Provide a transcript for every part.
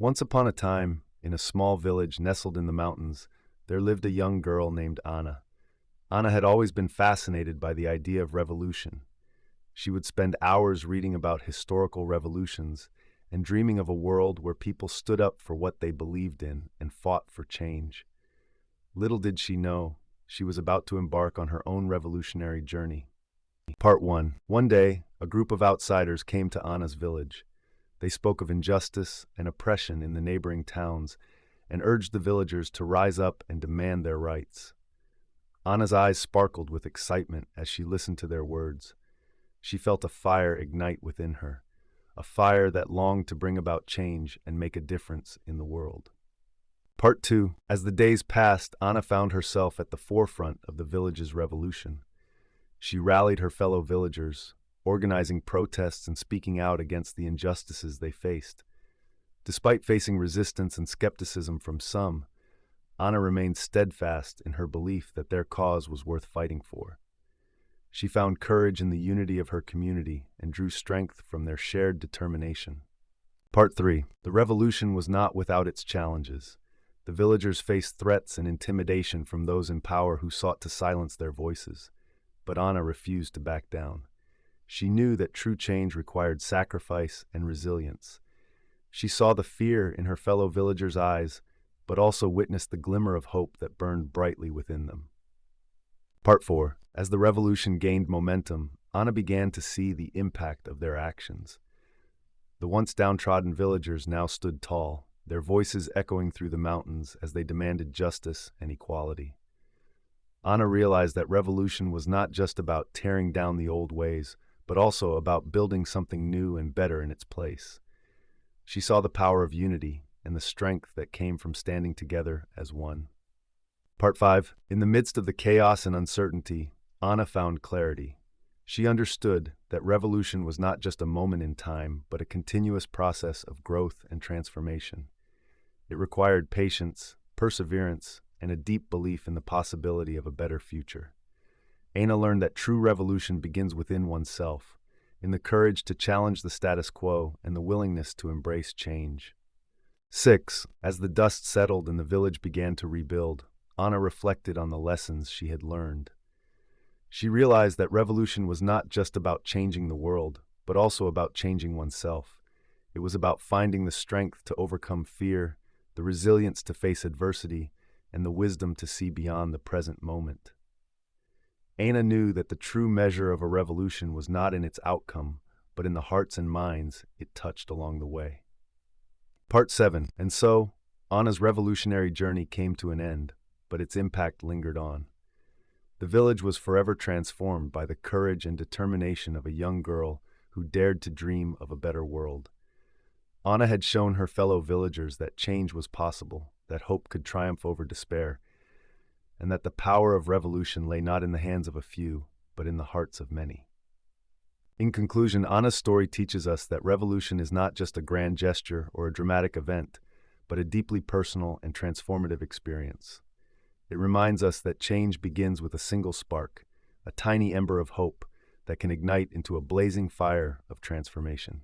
Once upon a time, in a small village nestled in the mountains, there lived a young girl named Anna. Anna had always been fascinated by the idea of revolution. She would spend hours reading about historical revolutions and dreaming of a world where people stood up for what they believed in and fought for change. Little did she know, she was about to embark on her own revolutionary journey. Part 1. One day, a group of outsiders came to Anna's village. They spoke of injustice and oppression in the neighboring towns and urged the villagers to rise up and demand their rights. Anna's eyes sparkled with excitement as she listened to their words. She felt a fire ignite within her, a fire that longed to bring about change and make a difference in the world. Part 2. As the days passed, Anna found herself at the forefront of the village's revolution. She rallied her fellow villagers, organizing protests and speaking out against the injustices they faced. Despite facing resistance and skepticism from some, Anna remained steadfast in her belief that their cause was worth fighting for. She found courage in the unity of her community and drew strength from their shared determination. Part 3. The revolution was not without its challenges. The villagers faced threats and intimidation from those in power who sought to silence their voices. But Anna refused to back down. She knew that true change required sacrifice and resilience. She saw the fear in her fellow villagers' eyes, but also witnessed the glimmer of hope that burned brightly within them. Part 4. As the revolution gained momentum, Anna began to see the impact of their actions. The once downtrodden villagers now stood tall, their voices echoing through the mountains as they demanded justice and equality. Anna realized that revolution was not just about tearing down the old ways, but also about building something new and better in its place. She saw the power of unity and the strength that came from standing together as one. Part 5. In the midst of the chaos and uncertainty, Anna found clarity. She understood that revolution was not just a moment in time, but a continuous process of growth and transformation. It required patience, perseverance, and a deep belief in the possibility of a better future. Anna learned that true revolution begins within oneself, in the courage to challenge the status quo and the willingness to embrace change. 6. As the dust settled and the village began to rebuild, Anna reflected on the lessons she had learned. She realized that revolution was not just about changing the world, but also about changing oneself. It was about finding the strength to overcome fear, the resilience to face adversity, and the wisdom to see beyond the present moment. Anna knew that the true measure of a revolution was not in its outcome, but in the hearts and minds it touched along the way. Part 7. And so, Anna's revolutionary journey came to an end, but its impact lingered on. The village was forever transformed by the courage and determination of a young girl who dared to dream of a better world. Anna had shown her fellow villagers that change was possible, that hope could triumph over despair, and that the power of revolution lay not in the hands of a few, but in the hearts of many. In conclusion, Anna's story teaches us that revolution is not just a grand gesture or a dramatic event, but a deeply personal and transformative experience. It reminds us that change begins with a single spark, a tiny ember of hope that can ignite into a blazing fire of transformation.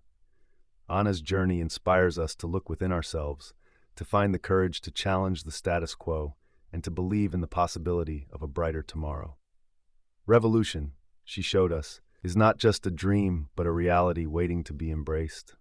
Anna's journey inspires us to look within ourselves, to find the courage to challenge the status quo, and to believe in the possibility of a brighter tomorrow. Revolution, she showed us, is not just a dream, but a reality waiting to be embraced.